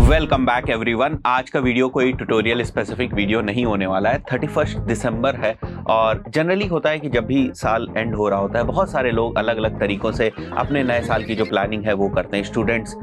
Welcome back everyone. आज का video कोई ट्यूटोरियल स्पेसिफिक वीडियो नहीं होने वाला है। 31 दिसंबर है और जनरली होता है कि जब भी साल एंड हो रहा होता है बहुत सारे लोग अलग अलग तरीकों से अपने नए साल की जो प्लानिंग है वो करते हैं। स्टूडेंट्स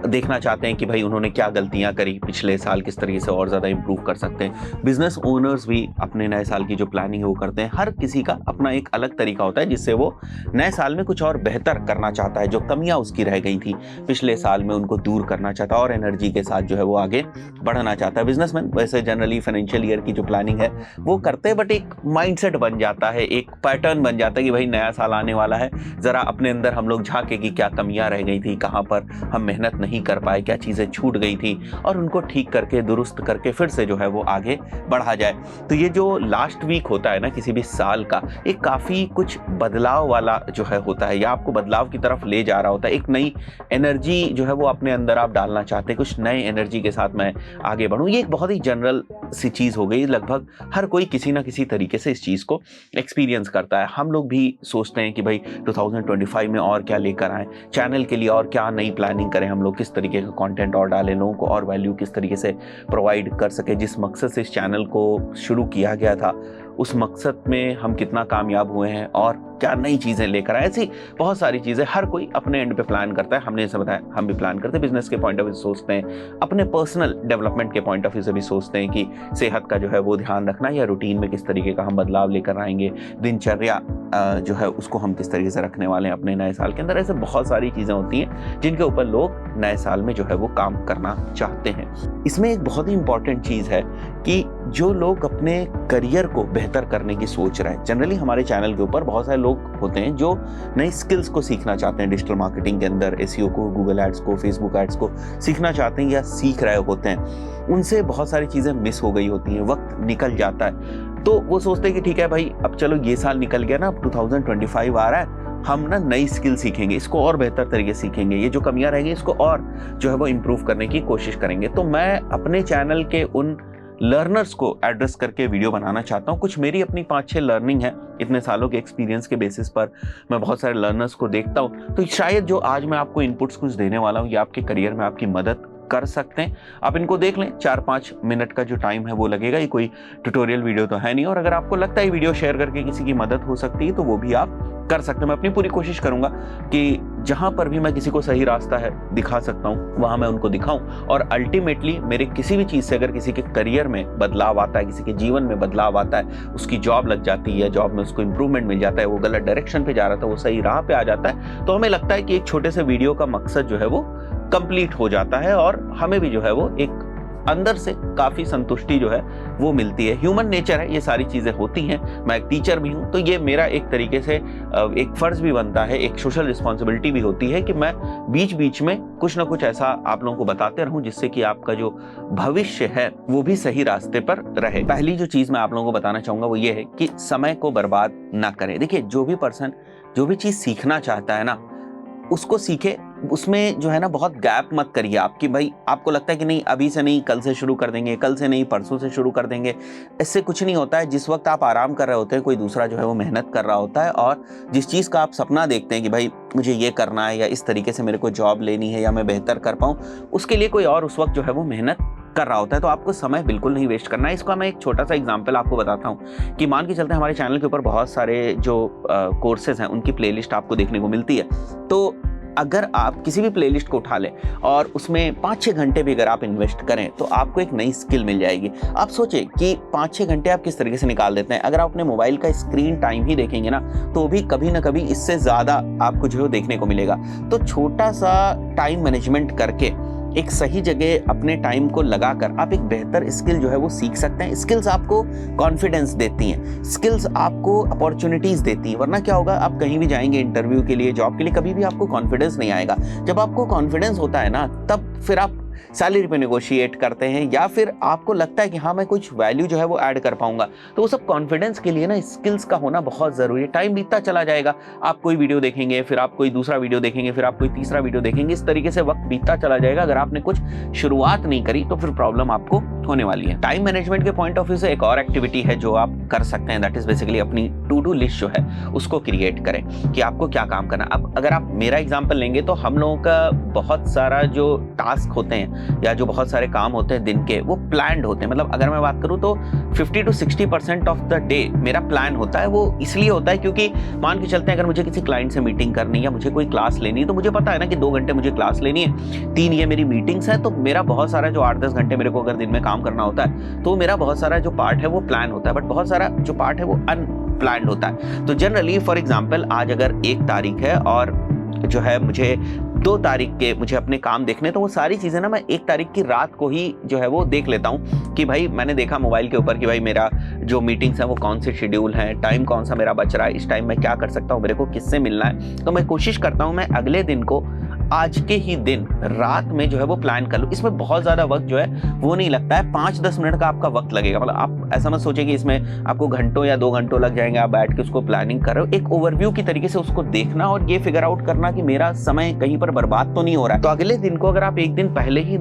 देखना चाहते हैं कि भाई उन्होंने क्या गलतियां करी पिछले साल, किस तरीके से और ज़्यादा इंप्रूव कर सकते हैं। बिजनेस ओनर्स भी अपने नए साल की जो प्लानिंग है वो करते हैं। हर किसी का अपना एक अलग तरीका होता है जिससे वो नए साल में कुछ और बेहतर करना चाहता है। जो कमियां उसकी रह गई थी पिछले साल में उनको दूर करना चाहता है और एनर्जी के साथ जो है वो आगे बढ़ना चाहता है। बिजनेसमैन वैसे जनरली फाइनेंशियल ईयर की जो प्लानिंग है वो करते हैं, बट एक माइंडसेट बन जाता है, एक पैटर्न बन जाता है कि भाई नया साल आने वाला है, जरा अपने अंदर हम लोग झांके कि क्या कमियां रह गई थी, कहां पर हम मेहनत नहीं कर पाए, क्या चीजें छूट गई थी और उनको ठीक करके दुरुस्त करके फिर से जो है वो आगे बढ़ा जाए। तो ये जो लास्ट वीक होता है ना किसी भी साल का, एक काफी कुछ बदलाव वाला जो है होता है या आपको बदलाव की तरफ ले जा रहा होता है। एक नई एनर्जी जो है वो अपने अंदर आप डालना चाहते हैं, कुछ नए एनर्जी के साथ मैं आगे बढ़ूं। ये एक बहुत ही जनरल सी चीज हो गई, लगभग हर कोई किसी ना किसी तरीके से इस चीज को एक्सपीरियंस करता है। हम लोग भी सोचते हैं कि भाई 2025 में और क्या लेकर आए, चैनल के लिए और क्या नई प्लानिंग करें, हम लोग किस तरीके का कंटेंट और डालें, लोगों को और वैल्यू किस तरीके से प्रोवाइड कर सके। जिस मकसद से इस चैनल को शुरू किया गया था उस मकसद में हम कितना कामयाब हुए हैं और क्या नई चीजें लेकर आए। ऐसी बहुत सारी चीजें हर कोई अपने एंड पे प्लान करता है। हमने जैसे बताया हम भी प्लान करते हैं, बिजनेस के पॉइंट ऑफ व्यू सोचते हैं, अपने पर्सनल डेवलपमेंट के पॉइंट ऑफ व्यू से भी सोचते हैं कि सेहत का जो है वो ध्यान रखना या रूटीन में किस तरीके का हम बदलाव लेकर आएंगे, दिनचर्या जो है उसको हम किस तरीके से रखने वाले हैं अपने नए साल के अंदर। ऐसे बहुत सारी चीजें होती हैं जिनके ऊपर लोग नए साल में जो है वो काम करना चाहते हैं। इसमें एक बहुत ही इंपॉर्टेंट चीज है कि जो लोग अपने करियर को बेहतर करने की सोच रहे हैं, जनरली हमारे चैनल के ऊपर बहुत सारे लोग होते हैं जो नई स्किल्स को सीखना चाहते हैं, डिजिटल मार्केटिंग के अंदर एसईओ को, गूगल एड्स को, फेसबुक एड्स को सीखना चाहते हैं या सीख रहे होते हैं। उनसे बहुत सारी चीजें मिस हो गई होती हैं, वक्त निकल जाता है तो वो सोचते हैं कि ठीक है भाई अब चलो ये साल निकल गया ना, अब 2025 आ रहा है, हम ना नई स्किल सीखेंगे, इसको और बेहतर तरीके से सीखेंगे, ये जो कमियां रहेंगी इसको और जो है वो इम्प्रूव करने की कोशिश करेंगे। तो मैं अपने चैनल के उन लर्नर्स को एड्रेस करके वीडियो बनाना चाहता हूँ। कुछ मेरी अपनी 5-6 लर्निंग है, इतने सालों के एक्सपीरियंस के बेसिस पर मैं बहुत सारे लर्नर्स को देखता हूँ। तो शायद जो आज मैं आपको इनपुट्स कुछ देने वाला हूँ ये आपके करियर में आपकी मदद कर सकते हैं। आप इनको देख लें, 4-5 मिनट का जो टाइम है वो लगेगा, ये कोई ट्यूटोरियल वीडियो तो है नहीं। और अगर आपको लगता है वीडियो शेयर करके किसी की मदद हो सकती है तो वो भी आप कर सकते हैं। मैं अपनी पूरी कोशिश करूंगा कि जहां पर भी मैं किसी को सही रास्ता है दिखा सकता हूं वहां मैं उनको दिखाऊं। और अल्टीमेटली मेरे किसी भी चीज से अगर किसी के करियर में बदलाव आता है, किसी के जीवन में बदलाव आता है, उसकी जॉब लग जाती है या जॉब में उसको इंप्रूवमेंट मिल जाता है, वो गलत डायरेक्शन पे जा रहा था वो सही राह पे आ जाता है, तो हमें लगता है कि एक छोटे से वीडियो का मकसद जो है वो कंप्लीट हो जाता है और हमें भी जो है वो एक अंदर से काफी संतुष्टि जो है वो मिलती है। ह्यूमन नेचर है, ये सारी चीजें होती हैं। मैं एक टीचर भी हूं तो ये मेरा एक तरीके से एक फर्ज भी बनता है, एक सोशल रिस्पॉन्सिबिलिटी भी होती है कि मैं बीच बीच में कुछ ना कुछ ऐसा आप लोगों को बताते रहूं जिससे कि आपका जो भविष्य है वो भी सही रास्ते पर रहे। पहली जो चीज मैं आप लोगों को बताना चाहूंगा वो ये है कि समय को बर्बाद ना करें। देखिए जो भी पर्सन जो भी चीज सीखना चाहता है ना उसको सीखे, उसमें जो है ना बहुत गैप मत करिए आपकी। भाई आपको लगता है कि नहीं अभी से नहीं कल से शुरू कर देंगे, कल से नहीं परसों से शुरू कर देंगे, इससे कुछ नहीं होता है। जिस वक्त आप आराम कर रहे होते हैं कोई दूसरा जो है वो मेहनत कर रहा होता है, और जिस चीज़ का आप सपना देखते हैं कि भाई मुझे ये करना है या इस तरीके से मेरे को जॉब लेनी है या मैं बेहतर कर पाऊँ, उसके लिए कोई और उस वक्त जो है वो मेहनत कर रहा होता है। तो आपको समय बिल्कुल नहीं वेस्ट करना है। इसका मैं एक छोटा सा एग्जांपल आपको बताता हूँ कि मान के चलते हैं हमारे चैनल के ऊपर बहुत सारे जो कोर्सेज हैं उनकी प्लेलिस्ट आपको देखने को मिलती है। तो अगर आप किसी भी प्लेलिस्ट को उठा लें और उसमें 5-6 घंटे भी अगर आप इन्वेस्ट करें तो आपको एक नई स्किल मिल जाएगी। आप सोचें कि 5-6 घंटे आप किस तरीके से निकाल देते हैं। अगर आप अपने मोबाइल का स्क्रीन टाइम ही देखेंगे ना तो भी कभी ना कभी इससे ज़्यादा आपको जो है देखने को मिलेगा। तो छोटा सा टाइम मैनेजमेंट करके एक सही जगह अपने टाइम को लगाकर आप एक बेहतर स्किल जो है वो सीख सकते हैं। स्किल्स आपको कॉन्फिडेंस देती हैं, स्किल्स आपको अपॉर्चुनिटीज देती हैं। वरना क्या होगा, आप कहीं भी जाएंगे इंटरव्यू के लिए, जॉब के लिए, कभी भी आपको कॉन्फिडेंस नहीं आएगा। जब आपको कॉन्फिडेंस होता है ना तब फिर आप सैलरी पे नेगोशिएट करते हैं या फिर आपको लगता है कि हाँ मैं कुछ वैल्यू जो है वो ऐड कर पाऊंगा। तो वो सब कॉन्फिडेंस के लिए ना स्किल्स का होना बहुत जरूरी है। टाइम बीतता चला जाएगा, आप कोई वीडियो देखेंगे, फिर आप कोई दूसरा वीडियो देखेंगे, फिर आप कोई तीसरा वीडियो देखेंगे, इस तरीके से वक्त बीतता चला जाएगा। अगर आपने कुछ शुरुआत नहीं करी तो फिर प्रॉब्लम आपको होने वाली है। टाइम मैनेजमेंट के पॉइंट ऑफ व्यू से एक और एक्टिविटी है जो आप कर सकते हैं, दैट इज बेसिकली अपनी टू डू लिस्ट जो है उसको क्रिएट करें कि आपको क्या काम करना। अब अगर आप मेरा एग्जांपल लेंगे तो हम लोगों का बहुत सारा जो टास्क होते हैं या जो बहुत सारे काम होते हैं दिन के, वो प्लान्ड होते हैं। मतलब अगर मैं बात करूं तो 50 to 60% ऑफ द डे मेरा प्लान होता है। वो इसलिए होता है क्योंकि मान के चलते हैं अगर मुझे किसी क्लाइंट से मीटिंग करनी है या मुझे कोई क्लास लेनी है तो मुझे पता है ना कि 2 घंटे मुझे क्लास लेनी है, 3 ये मेरी मीटिंग्स है, तो मेरा बहुत सारा जो 8-10 घंटे मेरे को अगर दिन में काम करना होता है तो मेरा बहुत सारा जो पार्ट है वो प्लान होता है, बट बहुत सारा जो पार्ट है वो अनप्लान्ड होता है। तो जनरली फॉर एग्जाम्पल आज अगर 1 तारीख है और जो है मुझे 2 तारीख के मुझे अपने काम देखने, तो वो सारी चीज़ें ना मैं 1 तारीख की रात को ही जो है वो देख लेता हूँ कि भाई मैंने देखा मोबाइल के ऊपर कि भाई मेरा जो मीटिंग्स है वो कौन से शेड्यूल हैं, टाइम कौन सा मेरा बच रहा है, इस टाइम मैं क्या कर सकता हूँ, मेरे को किससे मिलना है। तो मैं कोशिश करता हूँ मैं अगले दिन को आज के ही दिन रात में जो है वो प्लान कर लूं। इसमें बहुत ज़्यादा वक्त जो है वो नहीं लगता है, 5-10 मिनट का आपका वक्त लगेगा। मतलब आप ऐसा मत सोचिए कि इसमें आपको घंटों या 2 घंटों लग जाएंगे, आप बैठ के उसको प्लानिंग कर रहे हो। एक ओवरव्यू की तरीके से उसको देखना और ये फिगर आउट करना कि मेरा समय कहीं पर बर्बाद तो नहीं हो रहा है। तो अगले दिन को अगर आप एक दिन पहले ही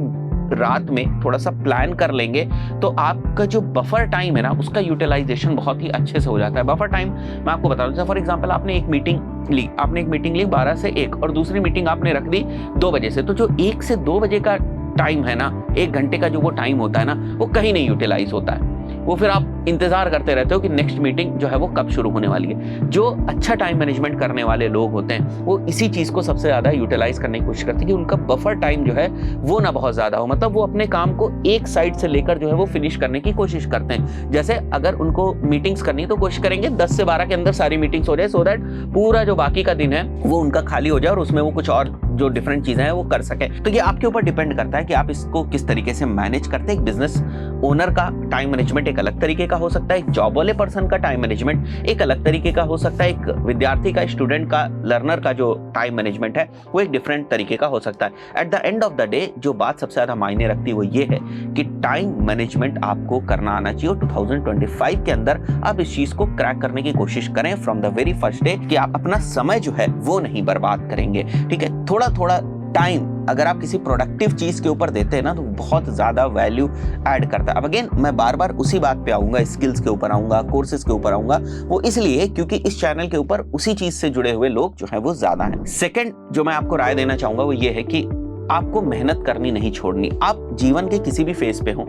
रात में थोड़ा सा प्लान कर लेंगे तो आपका जो बफर टाइम है ना उसका यूटिलाइजेशन बहुत ही अच्छे से हो जाता है। बफर टाइम मैं आपको बता दूं, फॉर एग्जांपल आपने एक मीटिंग ली 12 से 1 और दूसरी मीटिंग आपने रख दी 2 बजे से, तो जो 1 से 2 बजे का टाइम है ना, 1 घंटे का जो वो टाइम होता है ना, वो कहीं नहीं यूटिलाइज होता है। वो फिर आप इंतजार करते रहते हो कि नेक्स्ट मीटिंग जो है वो कब शुरू होने वाली है। जो अच्छा टाइम मैनेजमेंट करने वाले लोग होते हैं वो इसी चीज को सबसे ज्यादा यूटिलाइज करने की कोशिश करते हैं कि उनका बफर टाइम जो है वो ना बहुत ज्यादा हो। मतलब वो अपने काम को एक साइड से लेकर जो है वो फिनिश करने की कोशिश करते हैं। जैसे अगर उनको मीटिंग्स करनी है तो कोशिश करेंगे 10 से 12 के अंदर सारी मीटिंग्स हो जाए, सो दैट पूरा जो बाकी का दिन है वो उनका खाली हो जाए और उसमें वो कुछ और जो डिफरेंट चीजें हैं वो कर सके। तो ये आपके ऊपर डिपेंड करता है कि आप इसको किस तरीके से मैनेज करते हैं। एक बिजनेस ओनर का टाइम मैनेजमेंट एक अलग तरीके का हो सकता है, एक जॉब वाले पर्सन का टाइम मैनेजमेंट एक अलग तरीके का हो सकता है, एक विद्यार्थी का, स्टूडेंट का, लर्नर का जो टाइम मैनेजमेंट है वो एक डिफरेंट तरीके का हो सकता है। At the end of the day जो बात सबसे ज्यादा मायने रखती है वो ये है कि टाइम मैनेजमेंट आपको करना आना चाहिए। 2025 के अंदर आप इस चीज को क्रैक करने की कोशिश करें from the very first day कि आप अपना समय जो है वो नहीं बर्बाद करेंगे। ठीक है, थोड़ा थोड़ा टाइम अगर आप किसी प्रोडक्टिव चीज के ऊपर देते हैं ना तो बहुत ज्यादा वैल्यू ऐड करता है। अब अगेन मैं बार बार उसी बात पे आऊंगा, स्किल्स के ऊपर आऊंगा, कोर्सेज के ऊपर आऊंगा, वो इसलिए क्योंकि इस चैनल के ऊपर उसी चीज से जुड़े हुए लोग जो है वो ज्यादा हैं। सेकंड जो मैं आपको राय देना चाहूंगा वो ये है कि आपको मेहनत करनी नहीं छोड़नी। आप जीवन के किसी भी फेज पे हो,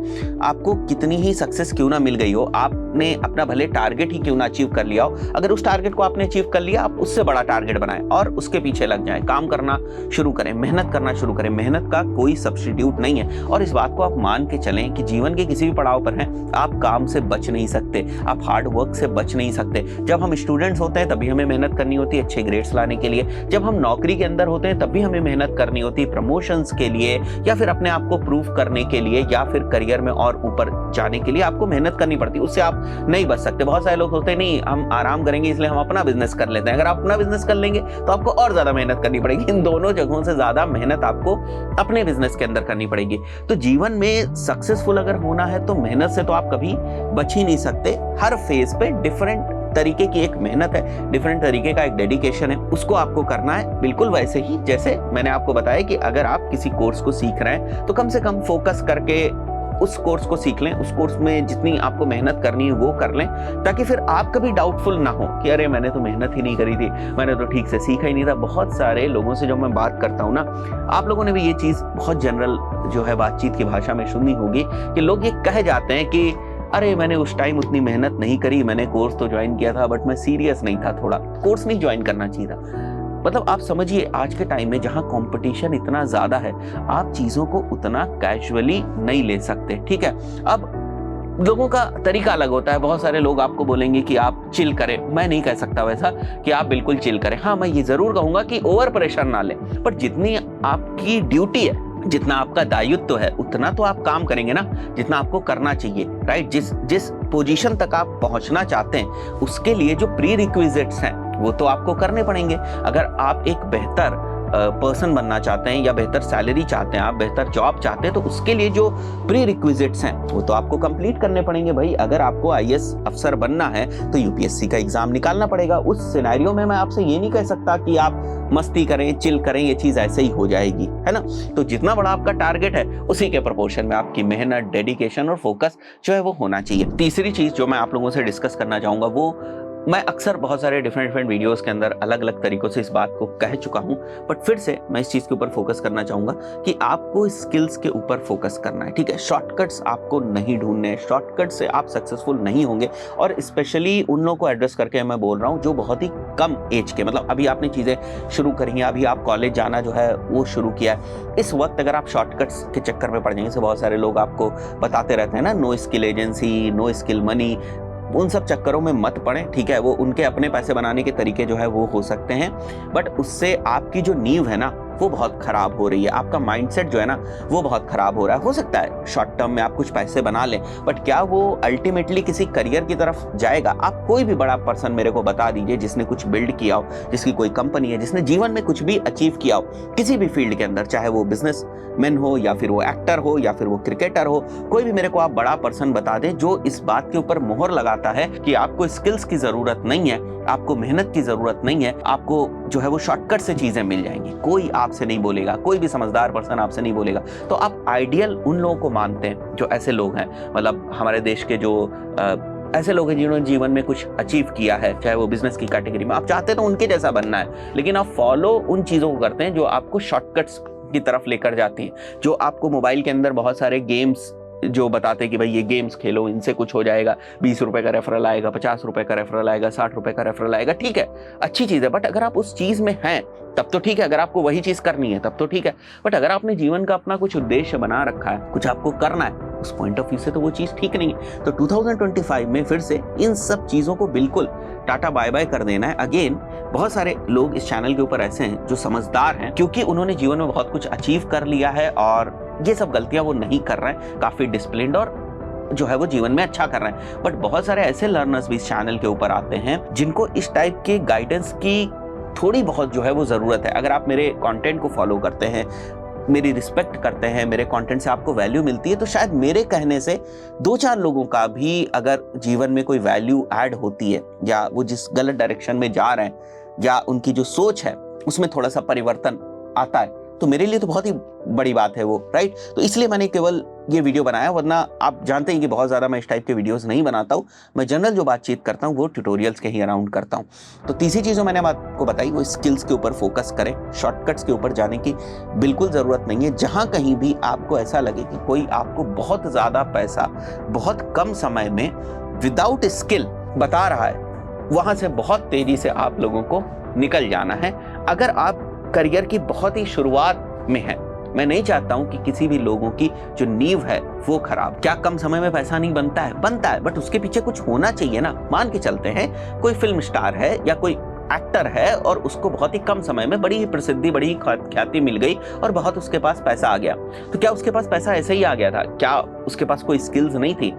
आपको कितनी ही सक्सेस क्यों ना मिल गई हो, आपने अपना भले टारगेट ही क्यों ना अचीव कर लिया हो, अगर उस टारगेट को आपने अचीव कर लिया, आप उससे बड़ा टारगेट बनाएं और उसके पीछे लग जाएं, काम करना शुरू करें, मेहनत करना शुरू करें। मेहनत का कोई सब्स्टिट्यूट नहीं है और इस बात को आप मान के चलें कि जीवन के किसी भी पड़ाव पर हैं आप काम से बच नहीं सकते, आप हार्ड वर्क से बच नहीं सकते। जब हम स्टूडेंट्स होते हैं तभी हमें मेहनत करनी होती है अच्छे ग्रेड्स लाने के लिए, जब हम नौकरी के अंदर होते हैं तब भी हमें मेहनत करनी होती है प्रमोशंस के लिए या फिर अपने आप को प्रूव करने के लिए या फिर करियर में और ऊपर जाने के लिए आपको मेहनत करनी पड़ती है। उससे आप नहीं बच सकते। बहुत सारे लोग होते हैं नहीं हम आराम करेंगे इसलिए हम अपना बिजनेस कर लेते हैं। अगर आप अपना बिजनेस कर लेंगे तो आपको और ज्यादा मेहनत करनी पड़ेगी। इन दोनों जगहों से ज्यादा मेहनत आपको अपने बिजनेस के अंदर करनी पड़ेगी। तो जीवन में सक्सेसफुल अगर होना है तो मेहनत से तो आप कभी बच ही नहीं सकते। हर फेज पे डिफरेंट तरीके की एक मेहनत है, डिफरेंट तरीके का एक डेडिकेशन है, उसको आपको करना है। बिल्कुल वैसे ही जैसे मैंने आपको बताया कि अगर आप किसी कोर्स को सीख रहे हैं तो कम से कम फोकस करके उस कोर्स को सीख लें, उस कोर्स में जितनी आपको मेहनत करनी है वो कर लें, ताकि फिर आप कभी डाउटफुल ना हो कि अरे मैंने तो मेहनत ही नहीं करी थी, मैंने तो ठीक से सीखा ही नहीं था। बहुत सारे लोगों से जब मैं बात करता हूँ ना, आप लोगों ने भी ये चीज़ बहुत जनरल जो है बातचीत की भाषा में सुनी होगी कि लोग ये कह जाते हैं कि अरे मैंने उस टाइम उतनी मेहनत नहीं करी, मैंने कोर्स तो ज्वाइन किया था बट मैं सीरियस नहीं था, थोड़ा कोर्स नहीं ज्वाइन करना चाहिए था। मतलब आप समझिए आज के टाइम में जहां कंपटीशन इतना ज्यादा है आप चीजों को उतना कैजुअली नहीं ले सकते। ठीक है, अब लोगों का तरीका अलग होता है। बहुत सारे लोग आपको बोलेंगे कि आप चिल करें, मैं नहीं कह सकता वैसा कि आप बिल्कुल चिल करें। हाँ, मैं ये जरूर कहूंगा कि ओवर प्रेशर ना लें, पर जितनी आपकी ड्यूटी है, जितना आपका दायित्व है उतना तो आप काम करेंगे ना जितना आपको करना चाहिए। राइट, जिस पोजीशन तक आप पहुंचना चाहते हैं उसके लिए जो प्री रिक्विजिट्स हैं वो तो आपको करने पड़ेंगे। अगर आप एक बेहतर पर्सन बनना चाहते हैं या बेहतर सैलरी चाहते हैं, आप बेहतर जॉब चाहते हैं, तो उसके लिए जो प्री रिक्विजिट्स हैं वो तो आपको कंप्लीट करने पड़ेंगे भाई। अगर आपको आईएएस अफसर बनना है तो यूपीएससी का एग्जाम निकालना पड़ेगा। उस सिनेरियो में मैं आपसे ये नहीं कह सकता कि आप मस्ती करें, चिल करें, ये चीज ऐसे ही हो जाएगी, है ना। तो जितना बड़ा आपका टारगेट है उसी के प्रोपोर्शन में आपकी मेहनत, डेडिकेशन और फोकस जो है वो होना चाहिए। तीसरी चीज जो मैं आप लोगों से डिस्कस करना चाहूंगा, वो मैं अक्सर बहुत सारे डिफरेंट वीडियोस के अंदर अलग अलग तरीकों से इस बात को कह चुका हूं, बट फिर से मैं इस चीज के ऊपर फोकस करना चाहूंगा कि आपको स्किल्स के ऊपर फोकस करना है, ठीक है। शॉर्टकट्स आपको नहीं ढूंढने हैं, शॉर्टकट से आप सक्सेसफुल नहीं होंगे। और स्पेशली उन लोगों को एड्रेस करके मैं बोल रहा हूं जो बहुत ही कम एज के, मतलब अभी आपने चीजें शुरू करी हैं, अभी आप कॉलेज जाना जो है वो शुरू किया है, इस वक्त अगर आप शॉर्टकट्स के चक्कर में पड़ जाएंगे, जैसे बहुत सारे लोग आपको बताते रहते हैं ना, no skill agency, no skill money, उन सब चक्करों में मत पड़े, ठीक है। वो उनके अपने पैसे बनाने के तरीके जो है वो हो सकते हैं, बट उससे आपकी जो नींव है ना वो बहुत खराब हो रही है, आपका माइंडसेट जो है ना वो बहुत खराब हो रहा है। हो सकता है शॉर्ट टर्म में आप कुछ पैसे बना लें, बट क्या वो अल्टीमेटली किसी करियर की तरफ जाएगा? आप कोई भी बड़ा पर्सन मेरे को बता दीजिए जिसने कुछ बिल्ड किया हो, जिसकी कोई कंपनी है, जिसने जीवन में कुछ भी अचीव किया हो किसी भी फील्ड के अंदर, चाहे वो बिजनेस मैन हो या फिर वो एक्टर हो या फिर वो क्रिकेटर हो, कोई भी मेरे को आप बड़ा पर्सन बता दें जो इस बात के ऊपर मोहर लगाता है कि आपको स्किल्स की जरूरत नहीं है, आपको मेहनत की जरूरत नहीं है, आपको जो है वो शॉर्टकट से चीजें मिल जाएंगी। कोई आपसे नहीं बोलेगा, कोई भी समझदार पर्सन आपसे नहीं बोलेगा। तो आप आइडियल उन लोगों को मानते हैं जो ऐसे लोग हैं, मतलब हमारे देश के जो ऐसे लोग हैं जिन्होंने जीवन में कुछ अचीव किया है, चाहे वो बिजनेस की कैटेगरी में, आप चाहते हैं तो उनके जैसा बनना है, लेकिन आप फॉलो उन चीजों को करते हैं जो आपको शॉर्टकट्स की तरफ लेकर जाती हैं, जो आपको मोबाइल के अंदर बहुत सारे गेम्स जो बताते हैं कि भाई ये गेम्स खेलो, इनसे कुछ हो जाएगा, 20 रुपए का रेफरल आएगा, 50 रुपए का रेफरल आएगा, 60 रुपए का रेफरल आएगा, ठीक है, अच्छी चीज है। बट अगर आप उस चीज में हैं तब तो ठीक है, अगर आपको वही चीज करनी है तब तो ठीक है, बट अगर आपने जीवन का अपना कुछ उद्देश्य बना रखा है, कुछ आपको करना है, उस पॉइंट ऑफ व्यू से तो वो चीज ठीक नहीं है। तो 2025 में फिर से इन सब चीजों को बिल्कुल टाटा बाय बाय कर देना है। अगेन बहुत सारे लोग इस चैनल के ऊपर ऐसे हैं जो समझदार हैं, क्योंकि उन्होंने जीवन में बहुत कुछ अचीव कर लिया है और ये सब गलतियां वो नहीं कर रहे हैं, काफी डिसिप्लिन्ड और जो है वो जीवन में अच्छा कर रहे हैं। बट बहुत सारे ऐसे लर्नर्स भी इस चैनल के ऊपर आते हैं जिनको इस टाइप के गाइडेंस की थोड़ी बहुत जो है वो जरूरत है। अगर आप मेरे कंटेंट को फॉलो करते हैं, मेरी रिस्पेक्ट करते हैं, मेरे कंटेंट से आपको वैल्यू मिलती है, तो शायद मेरे कहने से 2-4 लोगों का भी अगर जीवन में कोई वैल्यू ऐड होती है, या वो जिस गलत डायरेक्शन में जा रहे हैं या उनकी जो सोच है उसमें थोड़ा सा परिवर्तन आता है, तो मेरे लिए तो बहुत ही बड़ी बात है वो, राइट। तो इसलिए मैंने केवल ये वीडियो बनाया, वरना आप जानते हैं कि बहुत ज़्यादा मैं इस टाइप के वीडियोस नहीं बनाता हूँ। मैं जनरल जो बातचीत करता हूँ वो ट्यूटोरियल्स के ही अराउंड करता हूँ। तो तीसरी चीज़ जो मैंने आपको बताई वो स्किल्स के ऊपर फोकस करें, शॉर्टकट्स के ऊपर जाने की बिल्कुल ज़रूरत नहीं है। जहाँ कहीं भी आपको ऐसा लगे कि कोई आपको बहुत ज़्यादा पैसा बहुत कम समय में विदाउट स्किल बता रहा है, वहाँ से बहुत तेज़ी से आप लोगों को निकल जाना है। अगर आप करियर की बहुत ही शुरुआत में है, मैं नहीं चाहता हूं कि किसी भी लोगों की जो नींव है वो खराब। क्या कम समय में पैसा नहीं बनता है? बनता है, बट उसके पीछे कुछ होना चाहिए ना। मान के चलते हैं कोई फिल्म स्टार है या कोई एक्टर है और उसको बहुत ही कम समय में बड़ी ही प्रसिद्धि, बड़ी ही ख्याति मिल गई और बहुत उसके पास पैसा आ गया, तो क्या उसके पास पैसा ऐसे ही आ गया था? क्या उसके पास कोई स्किल्स नहीं थी?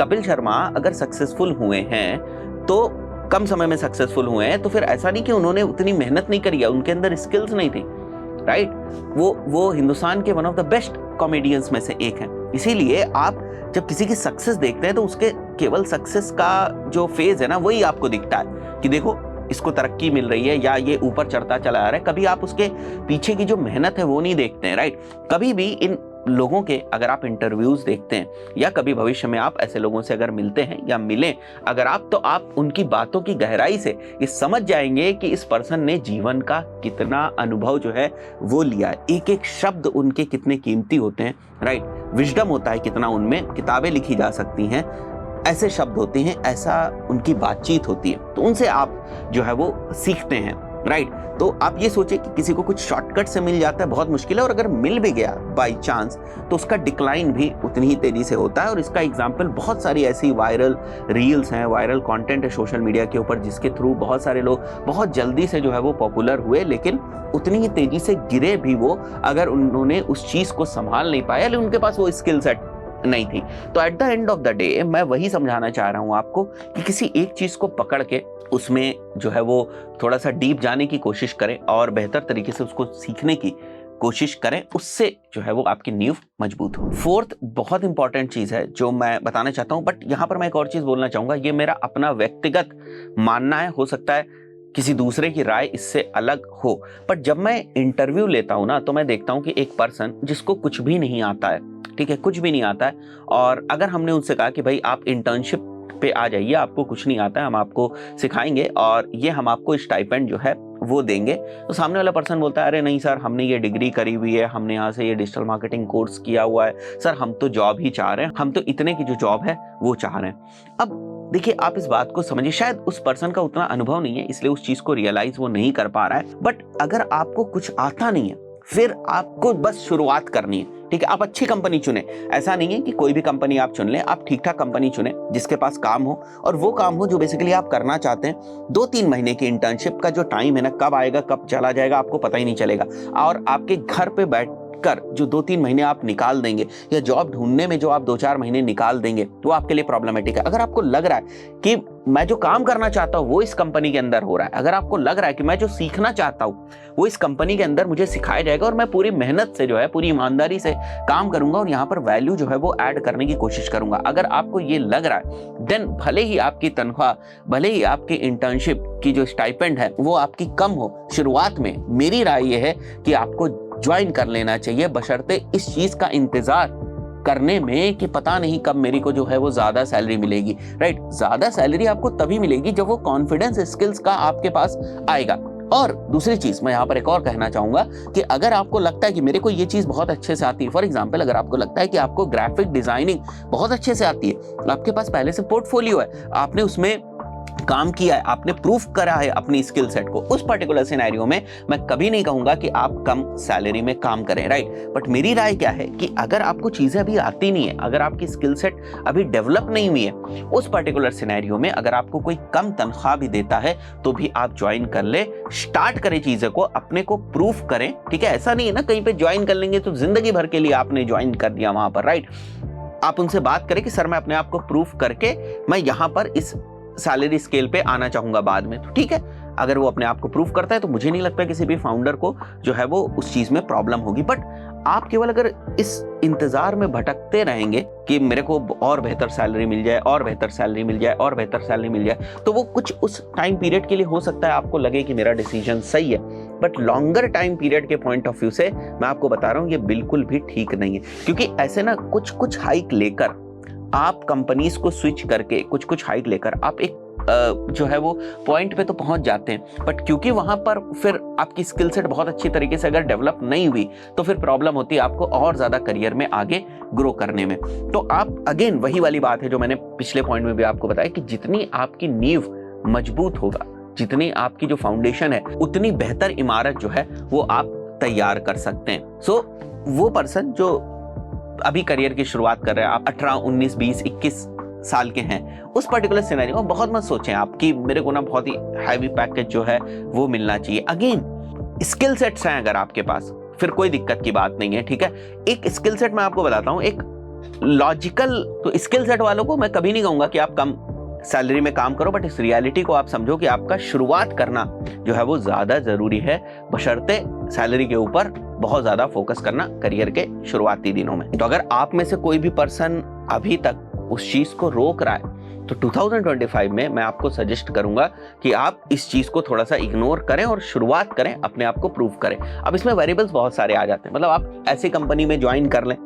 कपिल शर्मा अगर सक्सेसफुल हुए हैं तो कम समय में सक्सेसफुल हुए हैं, तो फिर ऐसा नहीं कि उन्होंने उतनी मेहनत नहीं करी है, उनके अंदर स्किल्स नहीं थी, राइट। वो हिंदुस्तान के one of the best comedians में से एक हैं। इसीलिए आप जब किसी की सक्सेस देखते हैं तो उसके केवल सक्सेस का जो फेज है ना वही आपको दिखता है कि देखो इसको तरक्की मिल रही है या ये ऊपर चढ़ता चला आ रहा है। कभी आप उसके पीछे की जो मेहनत है वो नहीं देखते हैं, राइट। कभी भी इन लोगों के अगर आप इंटरव्यूज देखते हैं या कभी भविष्य में आप ऐसे लोगों से अगर मिलते हैं या मिलें अगर आप, तो आप उनकी बातों की गहराई से ये समझ जाएंगे कि इस पर्सन ने जीवन का कितना अनुभव जो है वो लिया। एक एक शब्द उनके कितने कीमती होते हैं, राइट। विजडम होता है कितना उनमें, किताबें लिखी जा सकती हैं, ऐसे शब्द होते हैं, ऐसा उनकी बातचीत होती है, तो उनसे आप जो है वो सीखते हैं, राइट। तो आप ये सोचिए कि किसी को कुछ शॉर्टकट से मिल जाता है, बहुत मुश्किल है, और अगर मिल भी गया बाय चांस तो उसका डिक्लाइन भी उतनी ही तेजी से होता है। और इसका एग्जांपल बहुत सारी ऐसी वायरल रील्स हैं, वायरल कंटेंट है सोशल मीडिया के ऊपर, जिसके थ्रू बहुत सारे लोग बहुत जल्दी से जो है वो पॉपुलर हुए, लेकिन उतनी ही तेजी से गिरे भी वो अगर उन्होंने उस चीज को संभाल नहीं पाया, लेकिन उनके पास वो स्किल सेट नहीं थी। तो at the end of the day मैं वही समझाना चाह रहा हूं आपको कि किसी एक चीज को पकड़ के उसमें जो है वो थोड़ा सा डीप जाने की कोशिश करें और बेहतर तरीके से उसको सीखने की कोशिश करें, उससे जो है वो आपकी नींव मजबूत हो। फोर्थ बहुत इंपॉर्टेंट चीज है जो मैं बताना चाहता हूं, बट यहां पर मैं एक और चीज बोलना चाहूंगा, ये मेरा अपना व्यक्तिगत मानना है, हो सकता है किसी दूसरे की राय इससे अलग हो। बट जब मैं इंटरव्यू लेता हूं ना, तो मैं देखता हूं कि एक पर्सन जिसको कुछ भी नहीं आता है, ठीक है, कुछ भी नहीं आता है, और अगर हमने उनसे कहा कि भाई आप इंटर्नशिप पे आ जाइए, आपको कुछ नहीं आता है, हम आपको सिखाएंगे और ये हम आपको स्टाइपेंड जो है वो देंगे, तो सामने वाला पर्सन बोलता है अरे नहीं सर, हमने ये डिग्री करी हुई है, हमने यहाँ से ये डिजिटल मार्केटिंग कोर्स किया हुआ है, सर हम तो जॉब ही चाह रहे हैं, हम तो इतने की जो जॉब है वो चाह रहे हैं। अब देखिए, आप इस बात को समझिए, शायद उस पर्सन का उतना अनुभव नहीं है इसलिए उस चीज को रियलाइज वो नहीं कर पा रहा है। बट अगर आपको कुछ आता नहीं है, फिर आपको बस शुरुआत करनी है, ठीक है। आप अच्छी कंपनी चुने, ऐसा नहीं है कि कोई भी कंपनी आप चुन लें, आप ठीक ठाक कंपनी चुने जिसके पास काम हो, और वो काम हो जो बेसिकली आप करना चाहते हैं। 2-3 महीने की इंटर्नशिप का जो टाइम है ना, कब आएगा कब चला जाएगा आपको पता ही नहीं चलेगा, और आपके घर पे बैठकर जो 2-3 महीने आप निकाल देंगे, या जॉब ढूंढने में जो आप 2-4 महीने निकाल देंगे, वो आपके लिए प्रॉब्लमेटिक है। अगर आपको लग रहा है कि मैं जो काम करना चाहता हूं वो इस कंपनी के अंदर हो रहा है, अगर आपको लग रहा है कि मैं जो सीखना चाहता हूं वो इस कंपनी के अंदर मुझे सिखाया जाएगा और मैं पूरी मेहनत से जो है, पूरी ईमानदारी से काम करूंगा और यहाँ पर वैल्यू जो है वो ऐड करने की कोशिश करूंगा, अगर आपको ये लग रहा है, देन भले ही आपकी तनख्वाह, भले ही आपकी इंटर्नशिप की जो स्टाइपेंड है वो आपकी कम हो शुरुआत में, मेरी राय ये है कि आपको ज्वाइन कर लेना चाहिए, बशर्ते इस चीज का इंतजार करने में कि पता नहीं कब मेरी को जो है वो ज्यादा सैलरी मिलेगी, राइट। ज्यादा सैलरी आपको तभी मिलेगी जब वो कॉन्फिडेंस स्किल्स का आपके पास आएगा। और दूसरी चीज मैं यहाँ पर एक और कहना चाहूंगा कि अगर आपको लगता है कि मेरे को ये चीज बहुत अच्छे से आती है, फॉर एग्जांपल अगर आपको लगता है कि आपको ग्राफिक डिजाइनिंग बहुत अच्छे से आती है, आपके पास पहले से पोर्टफोलियो है, आपने उसमें काम किया है, आपने प्रूफ करा है अपनी स्किल सेट को, उस पर्टिकुलर सिनेरियो में मैं कभी नहीं कहूंगा कि आप कम सैलरी में काम करें, राइट। बट मेरी राय क्या है कि अगर आपको चीजें अभी आती नहीं है, अगर आपकी स्किल सेट अभी डेवलप नहीं हुई है, उस पर्टिकुलर सिनेरियो में अगर आपको कोई कम तनख्वाह भी देता है तो भी आप ज्वाइन कर ले, स्टार्ट करें चीजें को, अपने को प्रूफ करें, ठीक है। ऐसा नहीं है ना कहीं पे ज्वाइन कर लेंगे तो जिंदगी भर के लिए आपने ज्वाइन कर दिया वहां पर, राइट। आप उनसे बात करें कि सर मैं अपने आप को प्रूफ करके मैं यहां पर इस सैलरी स्केल पे आना चाहूंगा बाद में, तो ठीक है। अगर वो अपने आप को प्रूफ करता है तो मुझे नहीं लगता किसी भी फाउंडर को जो है वो उस चीज में प्रॉब्लम होगी। बट आप केवल अगर इस इंतजार में भटकते रहेंगे कि मेरे को और बेहतर सैलरी मिल जाए, और बेहतर सैलरी मिल जाए, और बेहतर सैलरी मिल जाए, तो वो कुछ उस टाइम पीरियड के लिए हो सकता है आपको लगे कि मेरा डिसीजन सही है, बट लॉन्गर टाइम पीरियड के पॉइंट ऑफ व्यू से मैं आपको बता रहा हूं ये बिल्कुल भी ठीक नहीं है। क्योंकि ऐसे ना कुछ हाइक लेकर आप कंपनीज को स्विच करके, कुछ हाइक लेकर आप एक जो है वो पॉइंट पे तो पहुंच जाते हैं, बट क्योंकि वहां पर फिर आपकी स्किल सेट बहुत अच्छी तरीके से अगर डेवलप नहीं हुई तो फिर प्रॉब्लम होती है आपको और ज्यादा करियर में आगे ग्रो करने में। तो आप अगेन वही वाली बात है जो मैंने पिछले पॉइंट में भी आपको बताया कि जितनी आपकी नींव मजबूत होगा, जितनी आपकी जो फाउंडेशन है, उतनी बेहतर इमारत जो है वो आप तैयार कर सकते हैं। सो वो पर्सन जो अभी करियर की शुरुआत कर रहे हैं, आप 18, 19, 20, 21 साल के हैं, उस पर्टिकुलर सिनेरियो में बहुत मत सोचें आप कि मेरे को ना बहुत ही हैवी पैकेज जो है वो मिलना चाहिए। अगेन स्किल सेट्स हैं अगर आपके पास, फिर कोई दिक्कत की बात नहीं है, ठीक है। एक स्किल सेट मैं आपको बताता हूं, एक लॉजिकल, तो स्किल सेट वालों को मैं कभी नहीं कहूंगा कि आप कम सैलरी में काम करो, बट इस रियलिटी को आप समझो कि आपका शुरुआत करना जो है वो ज्यादा जरूरी है, बशर्ते सैलरी के ऊपर बहुत ज्यादा फोकस करना करियर के शुरुआती दिनों में। तो अगर आप में से कोई भी पर्सन अभी तक उस चीज को रोक रहा है तो 2025 में मैं आपको सजेस्ट करूंगा कि आप इस चीज को थोड़ा सा इग्नोर करें और शुरुआत करें, अपने आप को प्रूव करें। अब इसमें वेरिएबल्स बहुत सारे आ जाते हैं, मतलब आप ऐसी कंपनी में ज्वाइन कर लें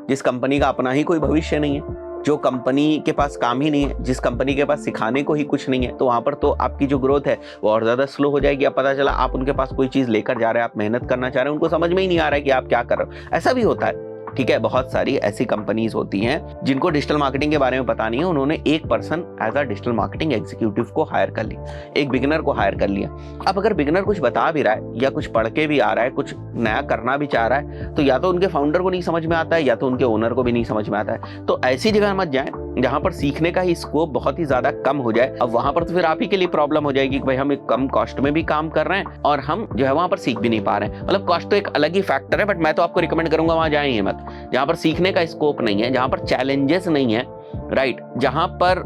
जिस कंपनी का अपना ही कोई भविष्य नहीं है, जो कंपनी के पास काम ही नहीं है, जिस कंपनी के पास सिखाने को ही कुछ नहीं है, तो वहां पर तो आपकी जो ग्रोथ है वो और ज्यादा स्लो हो जाएगी। अब पता चला आप उनके पास कोई चीज लेकर जा रहे हैं, आप मेहनत करना चाह रहे हैं, उनको समझ में ही नहीं आ रहा है कि आप क्या कर रहे हो। ऐसा भी होता है, ठीक है। बहुत सारी ऐसी कंपनीज होती हैं जिनको डिजिटल मार्केटिंग के बारे में पता नहीं है, उन्होंने एक person as a digital marketing executive को हायर कर लिया, एक बिगिनर को हायर कर लिया। अब अगर बिगिनर कुछ बता भी रहा है या कुछ पढ़ के भी आ रहा है, कुछ नया करना भी चाह रहा है, तो या तो उनके फाउंडर को नहीं समझ में आता है या तो उनके ओनर को भी नहीं समझ में आता है। तो ऐसी जगह मत जाएं जहां पर सीखने का ही स्कोप बहुत ही ज्यादा कम हो जाए। अब वहां पर तो फिर आप ही के लिए प्रॉब्लम हो जाएगी कि भाई हम एक कम कॉस्ट में भी काम कर रहे हैं और हम जो है वहां पर सीख भी नहीं पा रहे हैं। मतलब कॉस्ट तो एक अलग ही फैक्टर है, बट मैं तो आपको रिकमेंड करूंगा वहां जाएं ही मत, जहां पर सीखने का स्कोप नहीं है, जहां पर चैलेंजेस नहीं है, राइट, जहां पर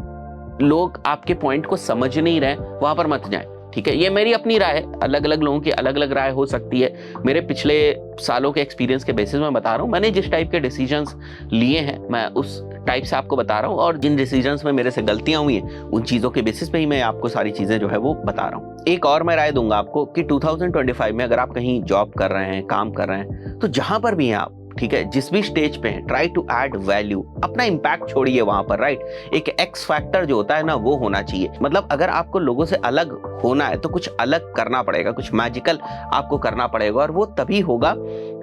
लोग आपके पॉइंट को समझ नहीं रहे वहां पर मत जाएं, ठीक है। ये मेरी अपनी राय है, अलग अलग लोगों की अलग अलग राय हो सकती है। मेरे पिछले सालों के एक्सपीरियंस के बेसिस में बता रहा हूँ, मैंने जिस टाइप के डिसीजंस लिए हैं मैं उस टाइप से आपको बता रहा हूँ, और जिन डिसीजंस में मेरे से गलतियां हुई हैं उन चीज़ों के बेसिस पे ही मैं आपको सारी चीज़ें जो है वो बता रहा हूँ। एक और मैं राय दूंगा आपको कि 2025 में अगर आप कहीं जॉब कर रहे हैं, काम कर रहे हैं, तो जहां पर भी हैं आप, ठीक है, जिस भी स्टेज पे हैं, ट्राई टू ऐड वैल्यू, अपना इंपैक्ट छोड़िए वहां पर, राइट। एक एक्स फैक्टर जो होता है ना वो होना चाहिए। मतलब अगर आपको लोगों से अलग होना है तो कुछ अलग करना पड़ेगा, कुछ मैजिकल आपको करना पड़ेगा, और वो तभी होगा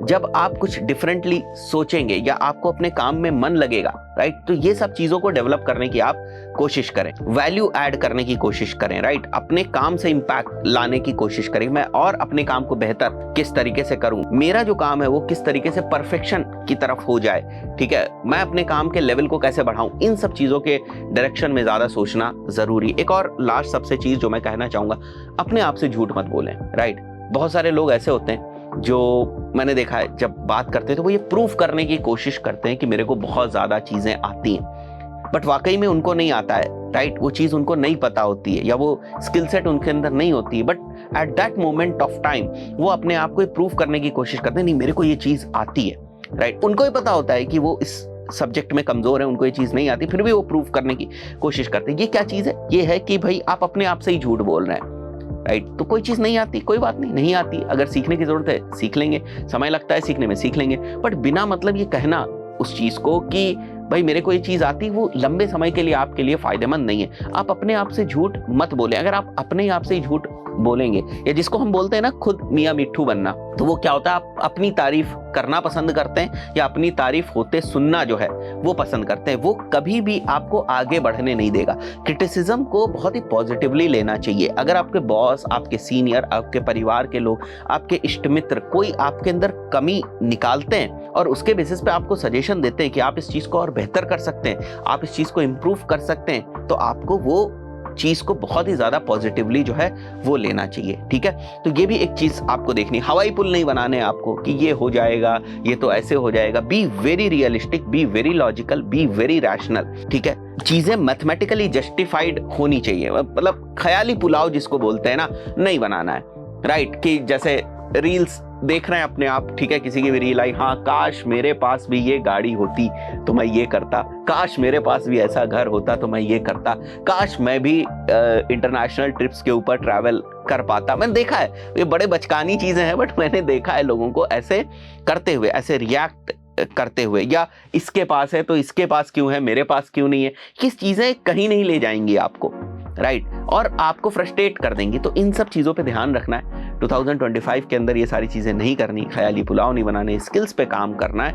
जब आप कुछ डिफरेंटली सोचेंगे या आपको अपने काम में मन लगेगा, राइट। तो ये सब चीजों को डेवलप करने की आप कोशिश करें, वैल्यू ऐड करने की कोशिश करें, राइट। अपने काम से इंपैक्ट लाने की कोशिश करें, मैं और अपने काम को बेहतर किस तरीके से करूं, मेरा जो काम है वो किस तरीके से परफेक्शन की तरफ हो जाए, ठीक है, मैं अपने काम के लेवल को कैसे बढ़ाऊं, इन सब चीजों के डायरेक्शन में ज्यादा सोचना जरूरी। एक और लास्ट सबसे चीज जो मैं कहना चाहूंगा, अपने आप से झूठ मत बोलें, राइट। बहुत सारे लोग ऐसे होते हैं जो मैंने देखा है जब बात करते हैं तो वो ये प्रूफ करने की कोशिश करते हैं कि मेरे को बहुत ज्यादा चीजें आती हैं, बट वाकई में उनको नहीं आता है, राइट। वो चीज उनको नहीं पता होती है या वो स्किल सेट उनके अंदर नहीं होती है, but at that moment of time वो अपने आप को प्रूफ करने की कोशिश करते हैं, नहीं मेरे को ये चीज आती है, राइट। उनको ही पता होता है कि वो इस सब्जेक्ट में कमजोर है, उनको ये चीज नहीं आती, फिर भी वो प्रूफ करने की कोशिश करते हैं। ये क्या चीज है? ये है कि भाई आप अपने आप से ही झूठ बोल रहे हैं, राइट। तो कोई चीज नहीं आती, कोई बात नहीं, नहीं आती, अगर सीखने की जरूरत है सीख लेंगे, समय लगता है सीखने में सीख लेंगे, बट बिना मतलब ये कहना उस चीज को कि भाई मेरे को ये चीज आती, वो लंबे समय के लिए आपके लिए फायदेमंद नहीं है। आप अपने आप से झूठ मत बोलें। अगर आप अपने आप से ही झूठ बोलेंगे, या जिसको हम बोलते हैं ना खुद मियां मिट्ठू बनना, तो वो क्या होता है, आप अपनी तारीफ करना पसंद करते हैं या अपनी तारीफ होते सुनना जो है वो पसंद करते हैं। वो कभी भी आपको आगे बढ़ने नहीं देगा। क्रिटिसिज्म को बहुत ही पॉजिटिवली लेना चाहिए। अगर आपके बॉस, आपके सीनियर, आपके परिवार के लोग, आपके इष्ट मित्र कोई आपके अंदर कमी निकालते हैं और उसके बेसिस पे आपको सजेशन देते हैं कि आप इस चीज को और बेहतर कर सकते हैं, आप इस चीज को इंप्रूव कर सकते हैं, तो आपको वो चीज को बहुत ही ज्यादा पॉजिटिवली जो है वो लेना चाहिए, ठीक है। तो ये भी एक चीज आपको देखनी, हवाई पुल नहीं बनाने आपको कि ये हो जाएगा, ये तो ऐसे हो जाएगा। Be very realistic, be very logical, be very rational, ठीक है। चीजें मैथमेटिकली जस्टिफाइड होनी चाहिए, मतलब ख्याली पुलाव जिसको बोलते हैं ना, नहीं बनाना है, राइट। कि जैसे रील्स देख रहे हैं अपने आप, ठीक है, किसी की भी रील आई, हाँ काश मेरे पास भी ये गाड़ी होती तो मैं ये करता, काश मेरे पास भी ऐसा घर होता तो मैं ये करता, काश मैं भी इंटरनेशनल ट्रिप्स के ऊपर ट्रैवल कर पाता। मैंने देखा है, ये बड़े बचकानी चीजें हैं, बट मैंने देखा है लोगों को ऐसे करते हुए, ऐसे रिएक्ट करते हुए, या इसके पास है तो इसके पास क्यों है, मेरे पास क्यों नहीं है। किस चीजें कहीं नहीं ले जाएंगी आपको, राइट, और आपको फ्रस्ट्रेट कर देंगी। तो इन सब चीजों पे ध्यान रखना है। 2025 के अंदर ये सारी चीजें नहीं करनी, ख्याली पुलाव नहीं बनाने, स्किल्स पे काम करना है,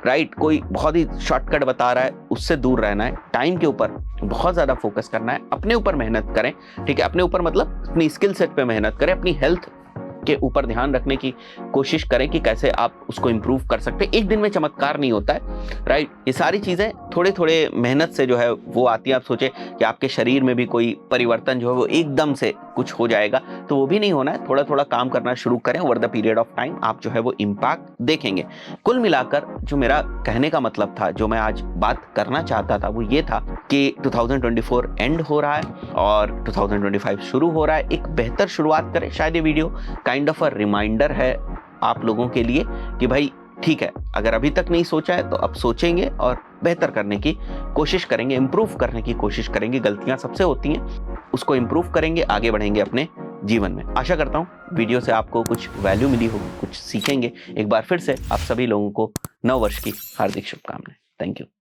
राइट। कोई बहुत ही शॉर्टकट बता रहा है उससे दूर रहना है, टाइम के ऊपर बहुत ज्यादा फोकस करना है, अपने ऊपर मेहनत करें, ठीक है। अपने ऊपर मतलब अपनी स्किल सेट पे मेहनत करें, अपनी हेल्थ के ऊपर ध्यान रखने की कोशिश करें कि कैसे आप उसको इंप्रूव कर सकते हैं। एक दिन में चमत्कार नहीं होता है, राइट। ये सारी चीजें थोड़े थोड़े मेहनत से जो है वो आती है। आप सोचे कि आपके शरीर में भी कोई परिवर्तन जो है वो एकदम से कुछ हो जाएगा, तो वो भी नहीं होना है। थोड़ा थोड़ा काम करना शुरू करें, over the period of time आप जो है वो इम्पैक्ट देखेंगे। कुल मिलाकर जो मेरा कहने का मतलब था, जो मैं आज बात करना चाहता था, वो ये था कि 2024 एंड हो रहा है और 2025 शुरू हो रहा है। एक बेहतर शुरुआत करें। शायद ये video kind of a reminder है आप लोगों के लिए कि भाई ठीक है, अगर अभी तक नहीं सोचा है तो अब सोचेंगे और बेहतर करने की कोशिश करेंगे, इंप्रूव करने की कोशिश करेंगे। गलतियां सबसे होती हैं, उसको इंप्रूव करेंगे, आगे बढ़ेंगे अपने जीवन में। आशा करता हूं वीडियो से आपको कुछ वैल्यू मिली होगी, कुछ सीखेंगे। एक बार फिर से आप सभी लोगों को नव वर्ष की हार्दिक शुभकामनाएं। Thank you.